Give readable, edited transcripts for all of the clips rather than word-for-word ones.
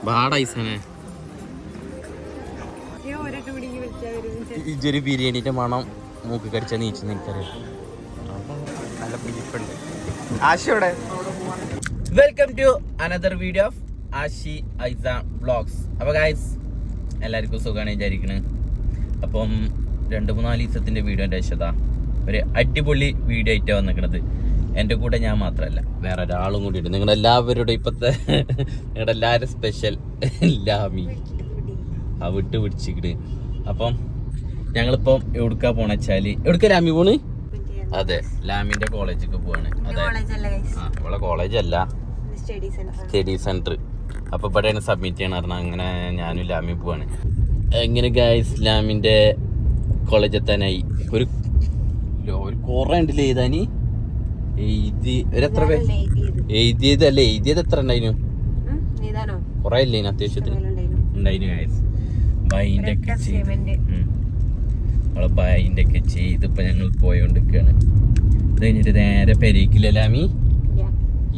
ബാടൈസനെ ഇതൊരു ബിരിയാണിന്റെ മണം മൂക്ക് കടിച്ച നീച്ച് നിൽക്കറിയാം. നല്ല പിടിപ്പുണ്ട്. ആശയോടെ welcome to another video of ആഷി ഐസ വ്ളോഗ്സ്. അപ്പോൾ ഗൈസ് എല്ലാവർക്കും സുഖമാണ് വിചാരിക്കണ്. അപ്പം 2-3 ദിവസത്തിൻ്റെ വീഡിയോൻ്റെ ആവശ്യത ഒരു അടിപൊളി വീഡിയോ ആയിട്ടാണ് വന്നിരിക്കണത്. എൻ്റെ കൂടെ ഞാൻ മാത്രമല്ല വേറെ ഒരാളും കൂടി ഉണ്ട്. നിങ്ങളെല്ലാവരുടെ ഇപ്പോഴത്തെ നിങ്ങളെല്ലാവരും സ്പെഷ്യൽ ലാമി ആ വിട്ട് പിടിച്ചിട്ട്. അപ്പം ഞങ്ങളിപ്പം എവിടുക്കാ പോണ വെച്ചാല് എവിടുക്ക ലാമി പോണ്? അതെ, ലാമിന്റെ കോളേജിലേക്ക് പോവാണ്. അതെ, അവളെ കോളേജല്ല, സ്റ്റഡി സെന്റർ. അപ്പൊ ഇവിടെയാണ് സബ്മിറ്റ് ചെയ്യണം പറഞ്ഞാൽ അങ്ങനെ ഞാനും ലാമി പോവാണ്. എങ്ങനെ ഗൈസ് ലാമിന്റെ കോളേജ് എത്താനായി. ഒരു കുറെ ഉണ്ടല്ലേ എഴുതാനി. എത്ര എഴുതിയതല്ലേ? എഴുതിയത് എത്ര ഉണ്ടായിരുന്നു? കൊറേ ഇല്ലേനു, അത്യാവശ്യത്തിന് ഉണ്ടായിരുന്നു ഗൈസ്. ബൈൻ്റെ ഒക്കെ നമ്മളെ ബൈൻ്റെ ഒക്കെ ചെയ്തിപ്പോ ഞങ്ങൾ പോയോണ്ടിരിക്കുകയാണ്. ഇത് കഴിഞ്ഞിട്ട് നേരെ പെരീക്കില്ല ലാമി.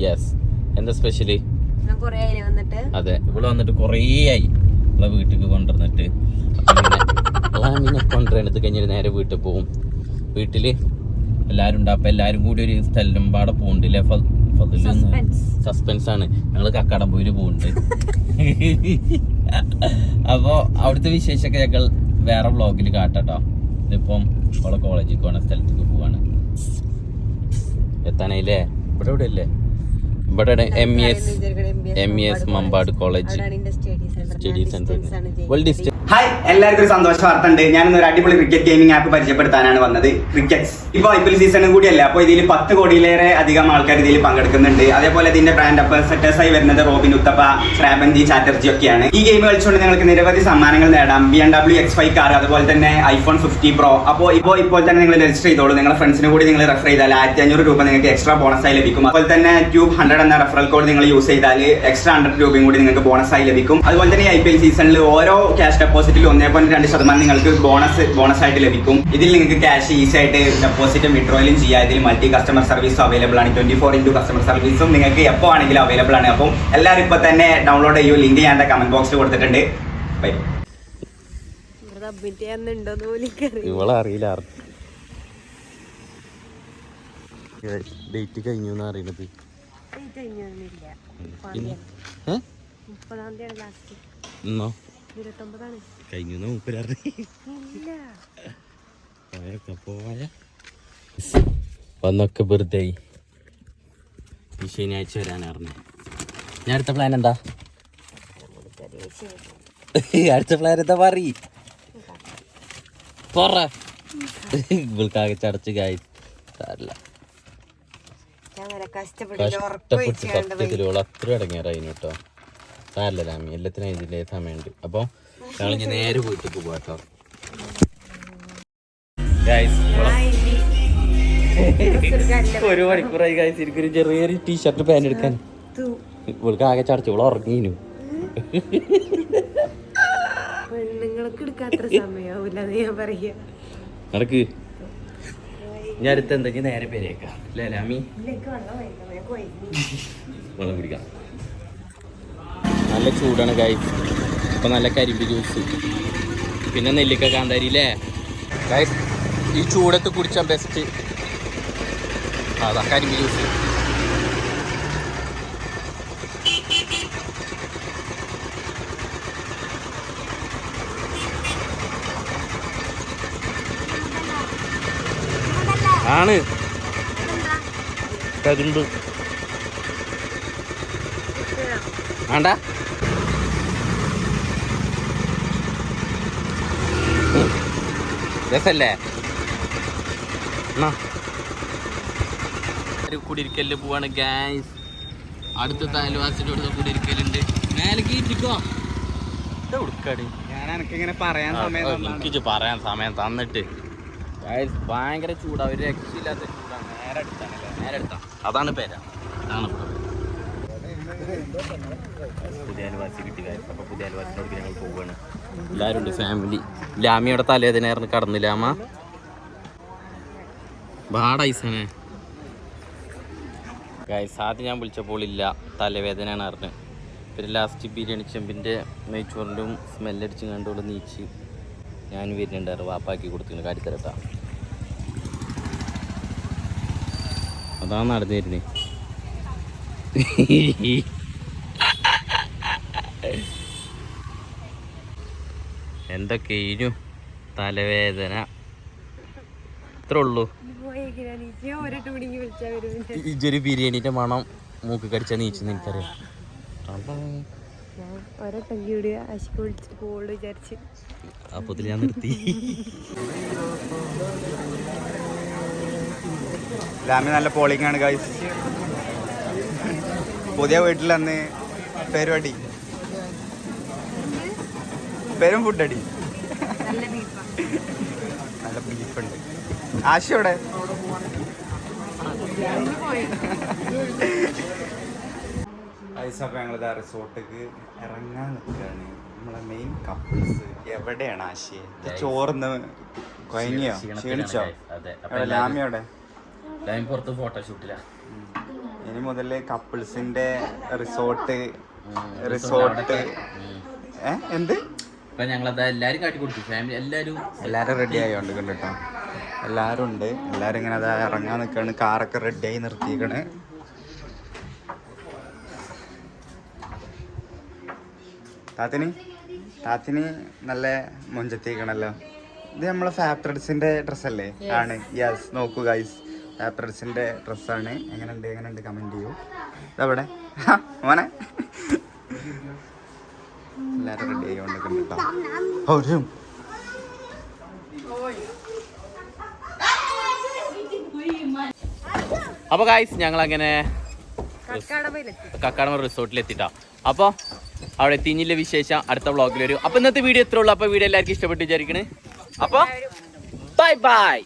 യെസ്. എന്താ സ്പെഷ്യല്? അതെ, ഇവിടെ വന്നിട്ട് കൊറേ ആയി നമ്മളെ വീട്ടിലേക്ക് കൊണ്ടുവന്നിട്ട്. ലാമിനെ കൊണ്ടുവരണത് കഴിഞ്ഞിട്ട് നേരെ വീട്ടിൽ പോവും. വീട്ടില് എല്ലാരും ഉണ്ട്. അപ്പൊ എല്ലാരും കൂടി ഒരു സ്ഥലം പാടെ പോകണ്ടില്ലേ? സസ്പെൻസ് ആണ്. ഞങ്ങള് കക്കാടംപോയില് പോകുന്നുണ്ട്. അപ്പൊ അവിടുത്തെ വിശേഷമൊക്കെ ഞങ്ങൾ വേറെ വ്ളോഗിൽ കാട്ടാട്ടോ. ഇതിപ്പം അവളെ കോളേജിൽ പോണ സ്ഥലത്തേക്ക് പോവാണ്. എത്താനായില്ലേ? ഇവിടെ ഇവിടെ അല്ലേ? ഇവിടെ MES Mambad college study centre. Hi, എല്ലാവർക്കും സന്തോഷ വാർത്ത ഉണ്ട്. ഞാനിന്ന് ഒരു അടിപൊളി ക്രിക്കറ്റ് ഗെയിമിംഗ് ആപ്പ് പരിചയപ്പെടുത്താനാണ് വന്നത്. ക്രിക്കറ്റ്സ് ഇപ്പോൾ IPL സീസണും കൂടിയല്ല. അപ്പോൾ ഇതിൽ 10 കോടിയിലേറെ അധികം ആൾക്കാർ ഇതിൽ പങ്കെടുക്കുന്നുണ്ട്. അതേപോലെ ഇതിന്റെ ബ്രാൻഡ് അംബാസഡേഴ്സ് ആയി വരുന്നത് റോബിൻ ഉത്തപ്പ, ശ്രാവന്തി ചാറ്റർജി ഒക്കെയാണ്. ഈ ഗെയിം കളിച്ചുകൊണ്ട് നിങ്ങൾക്ക് നിരവധി സമ്മാനങ്ങൾ നേടാം. BMW X5 കാർ, അതുപോലെ തന്നെ iPhone 50 Pro. ഇപ്പോൾ തന്നെ നിങ്ങൾ രജിസ്റ്റർ ചെയ്തോളൂ. നിങ്ങളുടെ ഫ്രണ്ട്സിന് കൂടി നിങ്ങൾ റെഫർ ചെയ്താൽ 1500 രൂപ നിങ്ങൾക്ക് എക്സ്ട്രാ ബോണസായി ലഭിക്കും. അതുപോലെ തന്നെ ട്യൂബ് 100 എന്ന റെഫറൽ കോഡ് നിങ്ങൾ യൂസ് ചെയ്താൽ എക്സ്ട്രാ 100 രൂപയും കൂടി നിങ്ങൾക്ക് ബോണസായി ലഭിക്കും. അതുപോലെ തന്നെ IPL സീസണിൽ ഓരോ ക്യാഷ് ഡെപ്പോസിറ്റിൽ 1.2% നിങ്ങൾക്ക് ബോണസ് ആയിട്ട് ലഭിക്കും. ഇതിൽ നിങ്ങൾക്ക് ക്യാഷ് ഈസി ആയിട്ട് ഡെപ്പോസിറ്റും വിഡ്രോയിലും ചെയ്യാം. ഇതിൽ മൾട്ടി കസ്റ്റമർ സർവീസും അവൈലബിൾ ആണ്. 24x കസ്റ്റമർ സർവീസും നിങ്ങൾക്ക് എപ്പോൾ ആണെങ്കിലും അവൈലബിൾ ആണ്. അപ്പം എല്ലാവരും ഇപ്പൊ തന്നെ ഡൗൺലോഡ് ചെയ്യൂ. ലിങ്ക് ഞാൻ കമന്റ് ബോക്സിൽ കൊടുത്തിട്ടുണ്ട്. ബൈ. ഇവളെ അറിയില്ല, ഡേറ്റ് കഴിഞ്ഞു എന്നാ അറിയണത്. കഴിഞ്ഞു വന്നൊക്കെ വെറുതെ ഈ ശനിയാഴ്ച വരാനറിഞ്ഞു. ഞാൻ അടുത്ത പ്ലാൻ എന്താ? അടുത്ത പ്ലാൻ എന്താ പറയ്? ഇവൾക്കാകെ ചടച്ച് കായി സാരില്ല. കഷ്ടപ്പെട്ട് സത്യത്തിലുള്ള അത്ര ഇടങ്ങേറായിരുന്നു കേട്ടോ. സാരില്ല ലാമി, എല്ലാത്തിനും ഇതിൻ്റെ സമയമുണ്ട്. അപ്പോൾ ഞങ്ങൾ നേരെ വീട്ടിൽ പോകാട്ടോ. ഒരു മണിക്കൂറായി ഗൈസ് എനിക്കൊരു ചെറിയൊരു ടീഷർട്ട് പാൻറ് എടുക്കാൻ. ഇവൾക്ക് ആകെ ചടച്ചു, ഇവളെ ഉറങ്ങീനു. നടക്ക്, ഞാൻ അടുത്ത് എന്താ നേരെ പേരേക്കാം അല്ലേ ലാമി? വെള്ളം കുടിക്കാം. നല്ല ചൂടാണ് ഗൈസ്. ഇപ്പം നല്ല കരിമ്പ് ജ്യൂസ്, പിന്നെ നെല്ലിക്ക കാന്താരി അല്ലേ ഗൈസ്? ഈ ചൂടത്ത് കുടിച്ചാൽ ബെസ്റ്റ് അതാ കരിമ്പ് ജ്യൂസ്. ആണ് കരിമ്പ് വേണ്ട. രസല്ലേ? കുടിയിരിക്കലിൽ പോവാണ് ഗൈസ്. അടുത്ത അയൽവാസിയുടെ കുടിയിരിക്കലുണ്ട്. മേലേക്ക് ഇരിക്കോ ഉടുക്കാടി. ഞാനിങ്ങനെ പറയാൻ സമയം തന്നിട്ട് ഭയങ്കര ചൂടാ, ഒരു രക്ഷയില്ലാത്ത ചൂടാണ്. നേരെ അടുത്താണല്ലേ? നേരെ അടുത്താ. അതാണ് പേര. അതാണ് പുതിയ അയൽവാസി കിട്ടി ഗൈസ്. അപ്പോൾ പുതിയ അയൽവാസിനോട് ഞങ്ങൾ പോവുകയാണ്. എല്ലാവരും ഉണ്ട്, ഫാമിലി. ലാമിയുടെ തലേദിനായിരുന്നു കടന്നില്ല അമ്മ. ബാടൈസനെ ഗൈസ് ആദ്യം ഞാൻ വിളിച്ചപ്പോൾ ഇല്ല, തലവേദനയാണ് അറിഞ്ഞ്. പിന്നെ ലാസ്റ്റ് ബിരിയാണി ചെമ്പിൻ്റെ നെയ്ച്ചോറിൻ്റെ സ്മെല്ലടിച്ചും കണ്ടുകൊണ്ട് നീച്ച് ഞാൻ വരുന്നുണ്ടായിരുന്നു വാപ്പാക്കി കൊടുത്തിട്ടുണ്ട് കാട്ടിത്തരട്ടാ. അതാണ് നടന്നു വരുന്നത്. എന്തൊക്കെയും തലവേദന ഇത്ര ഉള്ളൂ. ഇജൊരു ബിരിയാണിന്റെ മണം മൂക്ക് കടിച്ചാൽ നീച്ചെന്ന് എനിക്കറിയാം. അപ്പൊ ഞാൻ നിർത്തി. ലാമി നല്ല പോളിംഗ് ആണ് ഗൈസ്. പുതിയ വീട്ടിൽ അന്ന് പരിപാടി പെരും ഫുഡടി. നല്ല ബീഫുണ്ട്. ആശയോടെ ഐസപ്പ ഞങ്ങളിതാ റിസോർട്ടിക്ക് ഇറങ്ങാൻ നിൽക്കുകയാണ്. നമ്മളെ മെയിൻ കപ്പിൾസ് എവിടെയാണ് ആശയെ? ചോർന്ന് കൊയങ്ങിയോ ക്ഷീണിച്ചോ? ലാമിയോടെ പുറത്ത് ഫോട്ടോഷൂട്ടില്ല. ഇനി മുതൽ കപ്പിൾസിന്റെ റിസോർട്ട് എന്ത് ഇപ്പൊ ഞങ്ങളത് എല്ലാരും കാട്ടി കൊടുത്തു. ഫാമിലി എല്ലാരും റെഡി ആയോണ്ട് കേട്ടോ. എല്ലാരും ഉണ്ട്. എല്ലാരും ഇങ്ങനെ അതാ ഇറങ്ങാൻ നിൽക്കാണ്. കാറൊക്കെ റെഡി ആയി നിർത്തിക്കണ്. താത്തിന് നല്ല മൊഞ്ചെത്തിക്കണല്ലോ. ഇത് നമ്മളെ ഫാബ്രിക്സിന്റെ ഡ്രസ്സല്ലേ? ആണ്. യെസ്, നോക്കൂ ഗൈസ്, ഫാബ്രിക്സിന്റെ ഡ്രസ്സാണ്. എങ്ങനെയുണ്ട് കമന്റ് ചെയ്യൂ. ഇതവിടെ മോനെ എല്ലാരും റെഡി ആയിക്കൊണ്ടിരിക്കുന്നു കേട്ടോ. അപ്പൊ ഗായ്സ് ഞങ്ങൾ അങ്ങനെ കക്കാടമ റിസോർട്ടിൽ എത്തിട്ടാ. അപ്പോൾ അവിടെ എത്തിഞ്ഞില്ല വിശേഷം അടുത്ത വ്ളോഗിൽ വരും. അപ്പൊ ഇന്നത്തെ വീഡിയോ എത്ര ഉള്ളൂ. അപ്പൊ വീഡിയോ എല്ലാവർക്കും ഇഷ്ടപ്പെട്ട് വിചാരിക്കണേ. അപ്പൊ ബൈ ബൈ.